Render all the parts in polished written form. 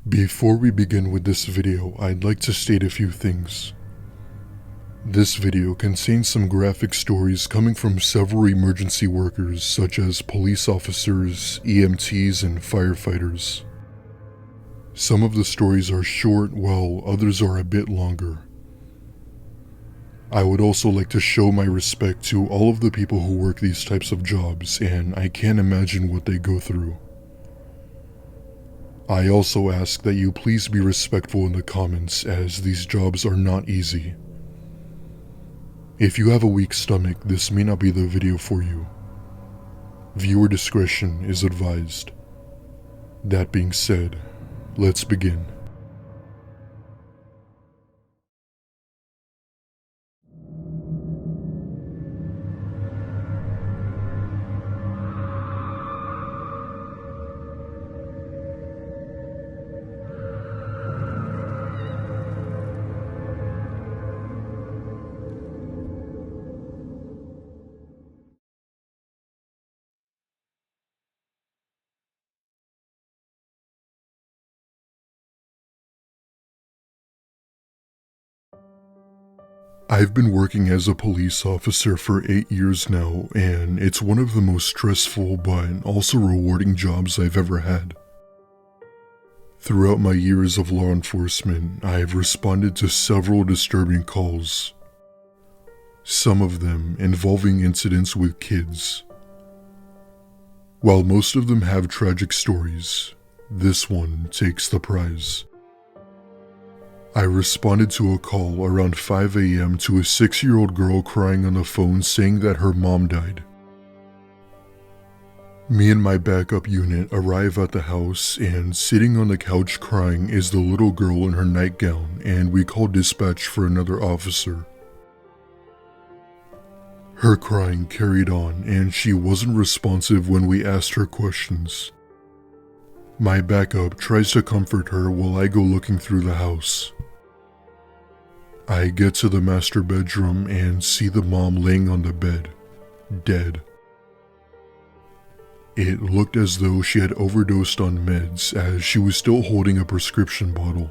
Before we begin with this video, I'd like to state a few things. This video contains some graphic stories coming from several emergency workers such as police officers, EMTs, and firefighters. Some of the stories are short while others are a bit longer. I would also like to show my respect to all of the people who work these types of jobs, and I can't imagine what they go through. I also ask that you please be respectful in the comments, as these jobs are not easy. If you have a weak stomach, this may not be the video for you. Viewer discretion is advised. That being said, let's begin. I've been working as a police officer for 8 years now, and it's one of the most stressful but also rewarding jobs I've ever had. Throughout my years of law enforcement, I've responded to several disturbing calls, some of them involving incidents with kids. While most of them have tragic stories, this one takes the prize. I responded to a call around 5 a.m. to a 6-year-old girl crying on the phone saying that her mom died. Me and my backup unit arrive at the house, and sitting on the couch crying is the little girl in her nightgown, and we call dispatch for another officer. Her crying carried on, and she wasn't responsive when we asked her questions. My backup tries to comfort her while I go looking through the house. I get to the master bedroom and see the mom laying on the bed, dead. It looked as though she had overdosed on meds, as she was still holding a prescription bottle.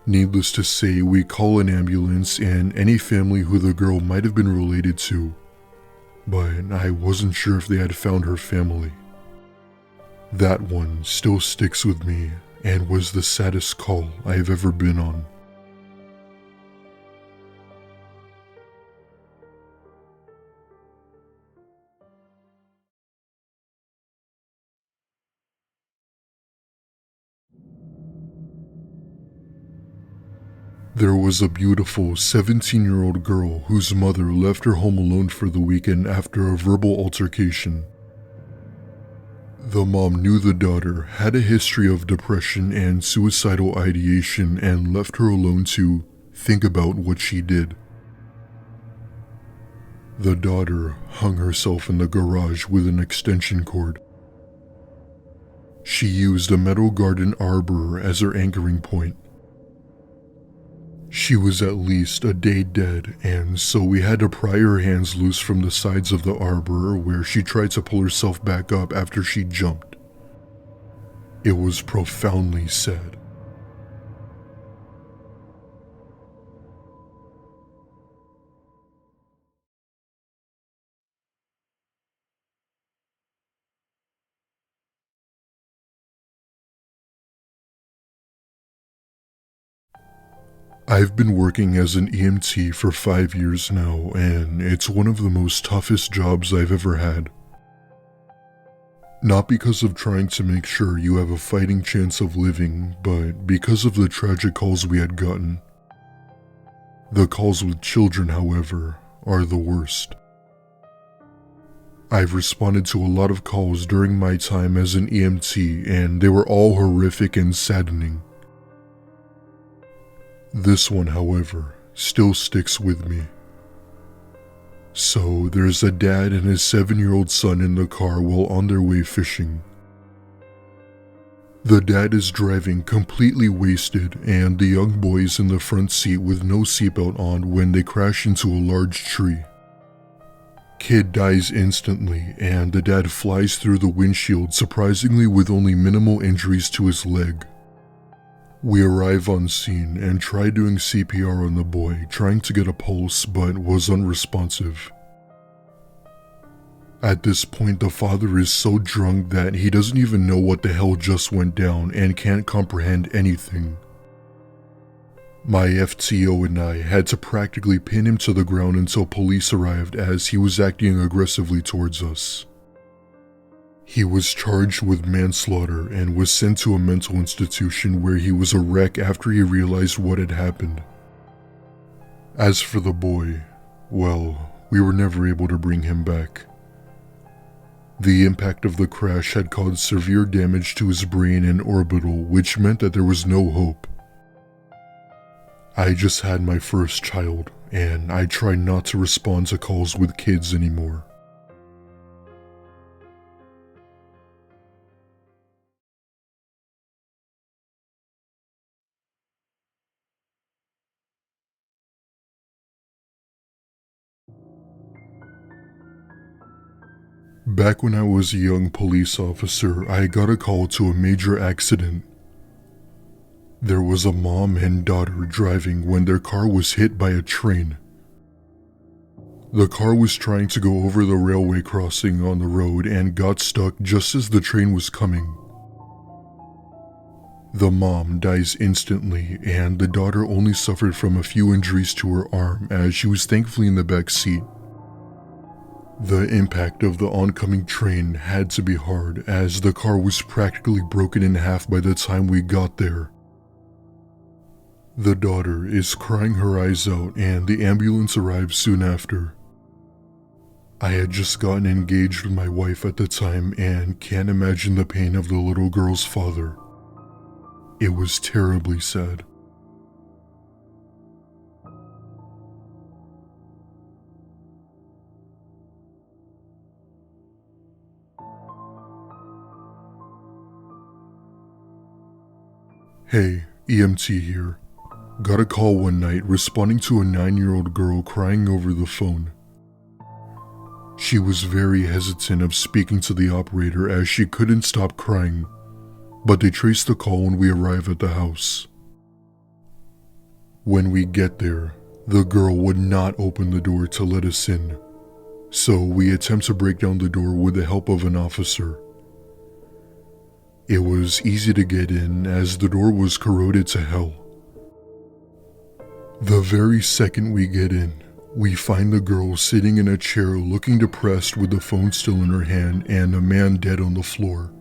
Needless to say, we call an ambulance and any family who the girl might have been related to, but I wasn't sure if they had found her family. That one still sticks with me and was the saddest call I've ever been on. There was a beautiful 17-year-old girl whose mother left her home alone for the weekend after a verbal altercation. The mom knew the daughter had a history of depression and suicidal ideation and left her alone to think about what she did. The daughter hung herself in the garage with an extension cord. She used a metal garden arbor as her anchoring point. She was at least a day dead, and so we had to pry her hands loose from the sides of the arbor where she tried to pull herself back up after she jumped. It was profoundly sad. I've been working as an EMT for 5 years now, and it's one of the most toughest jobs I've ever had. Not because of trying to make sure you have a fighting chance of living, but because of the tragic calls we had gotten. The calls with children, however, are the worst. I've responded to a lot of calls during my time as an EMT, and they were all horrific and saddening. This one, however, still sticks with me. So, there's a dad and his 7-year-old son in the car while on their way fishing. The dad is driving completely wasted, and the young boy is in the front seat with no seatbelt on when they crash into a large tree, Kid dies instantly, and the dad flies through the windshield surprisingly with only minimal injuries to his leg. We arrive on scene and try doing CPR on the boy, trying to get a pulse, but was unresponsive. At this point, the father is so drunk that he doesn't even know what the hell just went down and can't comprehend anything. My FTO and I had to practically pin him to the ground until police arrived, as he was acting aggressively towards us. He was charged with manslaughter and was sent to a mental institution where he was a wreck after he realized what had happened. As for the boy, well, we were never able to bring him back. The impact of the crash had caused severe damage to his brain and orbital, which meant that there was no hope. I just had my first child, and I try not to respond to calls with kids anymore. Back when I was a young police officer, I got a call to a major accident. There was a mom and daughter driving when their car was hit by a train. The car was trying to go over the railway crossing on the road and got stuck just as the train was coming. The mom dies instantly, and the daughter only suffered from a few injuries to her arm, as she was thankfully in the back seat. The impact of the oncoming train had to be hard, as the car was practically broken in half by the time we got there. The daughter is crying her eyes out, and the ambulance arrived soon after. I had just gotten engaged with my wife at the time and can't imagine the pain of the little girl's father. It was terribly sad. Hey, EMT here. Got a call one night responding to a 9-year-old girl crying over the phone. She was very hesitant of speaking to the operator as she couldn't stop crying, but they traced the call when we arrive at the house. When we get there, the girl would not open the door to let us in, so we attempt to break down the door with the help of an officer. It was easy to get in as the door was corroded to hell. The very second we get in, we find the girl sitting in a chair looking depressed with the phone still in her hand and a man dead on the floor.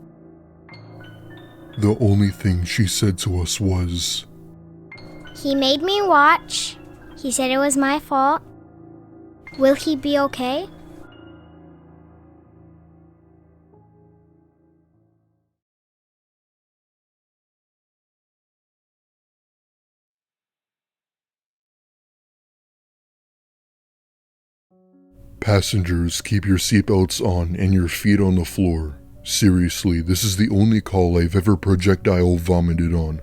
The only thing she said to us was, "He made me watch. He said it was my fault. Will he be okay?" "Passengers, keep your seatbelts on and your feet on the floor. Seriously, this is the only call I've ever projectile vomited on."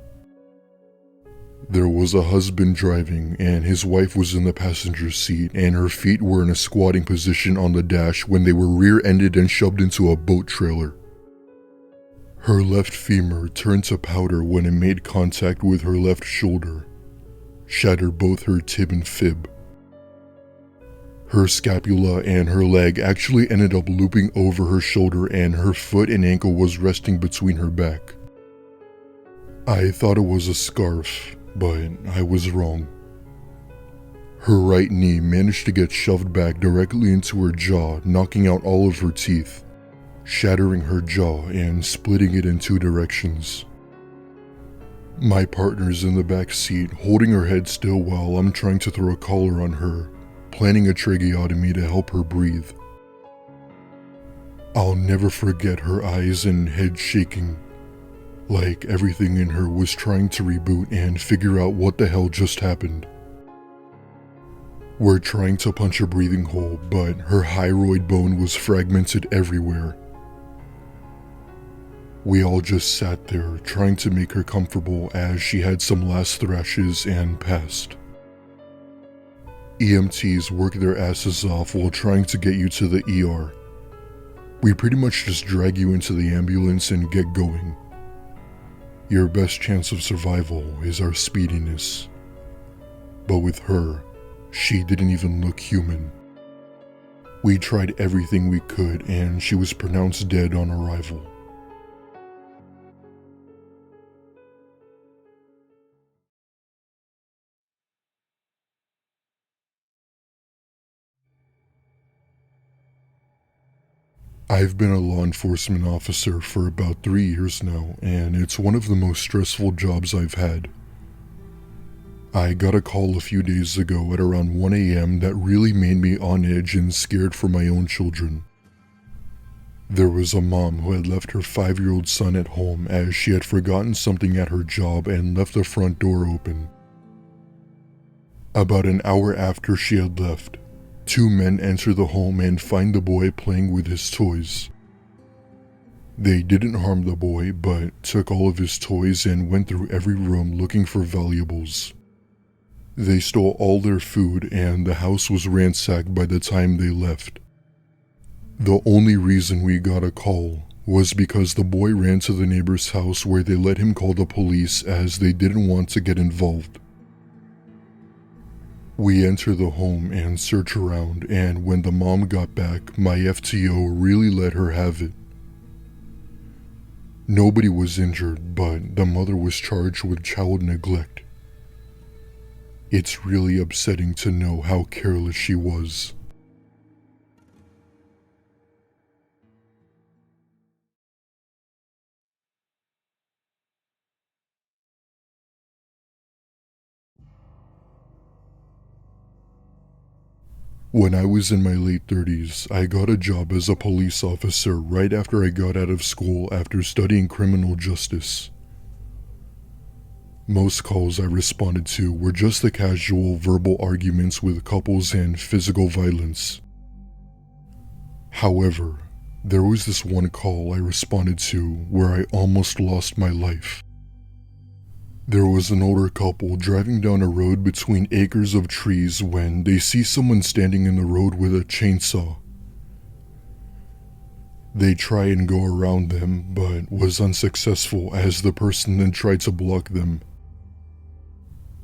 There was a husband driving and his wife was in the passenger seat, and her feet were in a squatting position on the dash when they were rear-ended and shoved into a boat trailer. Her left femur turned to powder when it made contact with her left shoulder, shattered both her tib and fib. Her scapula and her leg actually ended up looping over her shoulder, and her foot and ankle was resting between her back. I thought it was a scarf, but I was wrong. Her right knee managed to get shoved back directly into her jaw, knocking out all of her teeth, shattering her jaw and splitting it in 2 directions. My partner's in the back seat, holding her head still while I'm trying to throw a collar on her, planning a tracheotomy to help her breathe. I'll never forget her eyes and head shaking, like everything in her was trying to reboot and figure out what the hell just happened. We're trying to punch a breathing hole, but her hyoid bone was fragmented everywhere. We all just sat there trying to make her comfortable as she had some last thrashes and passed. EMTs work their asses off while trying to get you to the ER. We pretty much just drag you into the ambulance and get going. Your best chance of survival is our speediness. But with her, she didn't even look human. We tried everything we could and she was pronounced dead on arrival. I've been a law enforcement officer for about 3 years now, and it's one of the most stressful jobs I've had. I got a call a few days ago at around 1 a.m. that really made me on edge and scared for my own children. There was a mom who had left her 5-year-old son at home as she had forgotten something at her job and left the front door open. About an hour after she had left, 2 men enter the home and find the boy playing with his toys. They didn't harm the boy, but took all of his toys and went through every room looking for valuables. They stole all their food and the house was ransacked by the time they left. The only reason we got a call was because the boy ran to the neighbor's house where they let him call the police as they didn't want to get involved. We enter the home and search around, and when the mom got back, my FTO really let her have it. Nobody was injured, but the mother was charged with child neglect. It's really upsetting to know how careless she was. When I was in my late 30s, I got a job as a police officer right after I got out of school after studying criminal justice. Most calls I responded to were just the casual verbal arguments with couples and physical violence. However, there was this one call I responded to where I almost lost my life. There was an older couple driving down a road between acres of trees when they see someone standing in the road with a chainsaw. They try and go around them, but was unsuccessful as the person then tried to block them.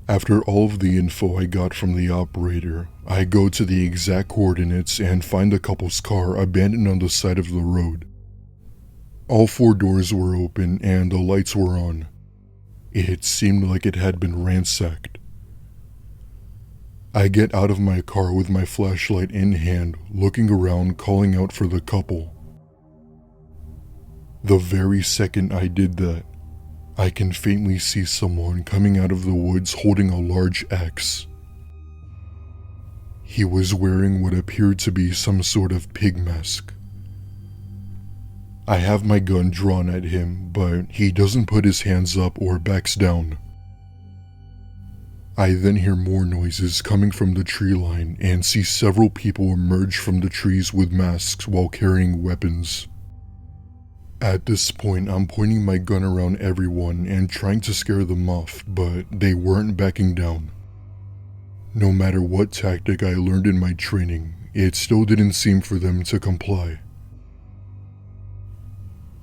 After all of the info I got from the operator, I go to the exact coordinates and find the couple's car abandoned on the side of the road. All 4 doors were open and the lights were on. It seemed like it had been ransacked. I get out of my car with my flashlight in hand, looking around, calling out for the couple. The very second I did that, I can faintly see someone coming out of the woods holding a large axe. He was wearing what appeared to be some sort of pig mask. I have my gun drawn at him, but he doesn't put his hands up or backs down. I then hear more noises coming from the tree line and see several people emerge from the trees with masks while carrying weapons. At this point, I'm pointing my gun around everyone and trying to scare them off, but they weren't backing down. No matter what tactic I learned in my training, it still didn't seem for them to comply.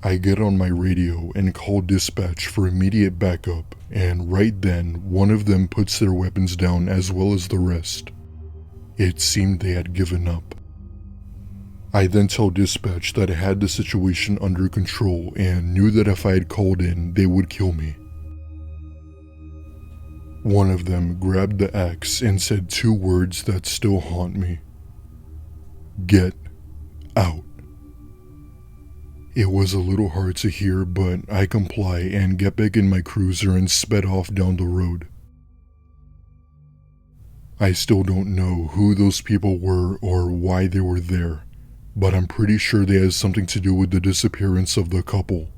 I get on my radio and call dispatch for immediate backup, and right then, one of them puts their weapons down as well as the rest. It seemed they had given up. I then tell dispatch that I had the situation under control and knew that if I had called in, they would kill me. One of them grabbed the axe and said 2 words that still haunt me. Get out. It was a little hard to hear, but I comply and get back in my cruiser and sped off down the road. I still don't know who those people were or why they were there, but I'm pretty sure they had something to do with the disappearance of the couple.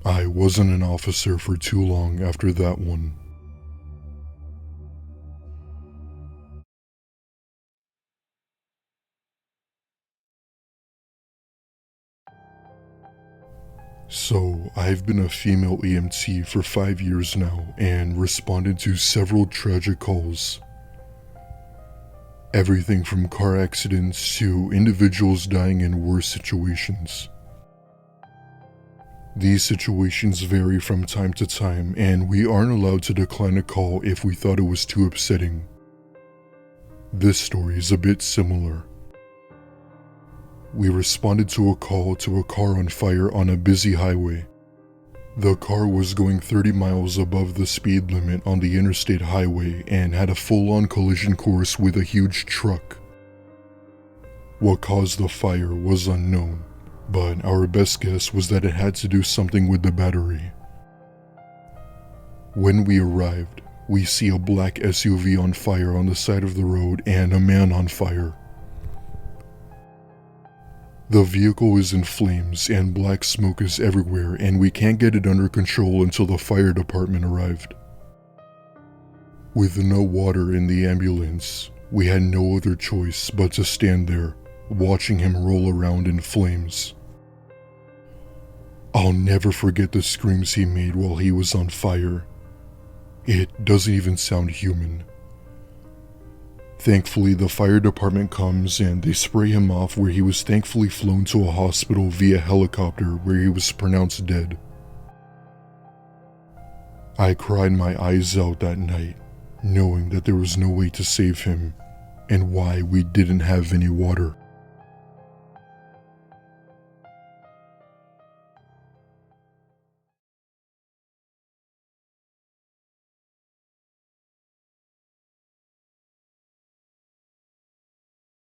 I wasn't an officer for too long after that one. So, I've been a female EMT for 5 years now and responded to several tragic calls. Everything from car accidents to individuals dying in worse situations. These situations vary from time to time, and we aren't allowed to decline a call if we thought it was too upsetting. This story is a bit similar. We responded to a call to a car on fire on a busy highway. The car was going 30 miles above the speed limit on the interstate highway and had a full-on collision course with a huge truck. What caused the fire was unknown, but our best guess was that it had to do something with the battery. When we arrived, we see a black SUV on fire on the side of the road and a man on fire. The vehicle is in flames and black smoke is everywhere, and we can't get it under control until the fire department arrived. With no water in the ambulance, we had no other choice but to stand there, watching him roll around in flames. I'll never forget the screams he made while he was on fire. It doesn't even sound human. Thankfully, the fire department comes and they spray him off, where he was thankfully flown to a hospital via helicopter where he was pronounced dead. I cried my eyes out that night, knowing that there was no way to save him and why we didn't have any water.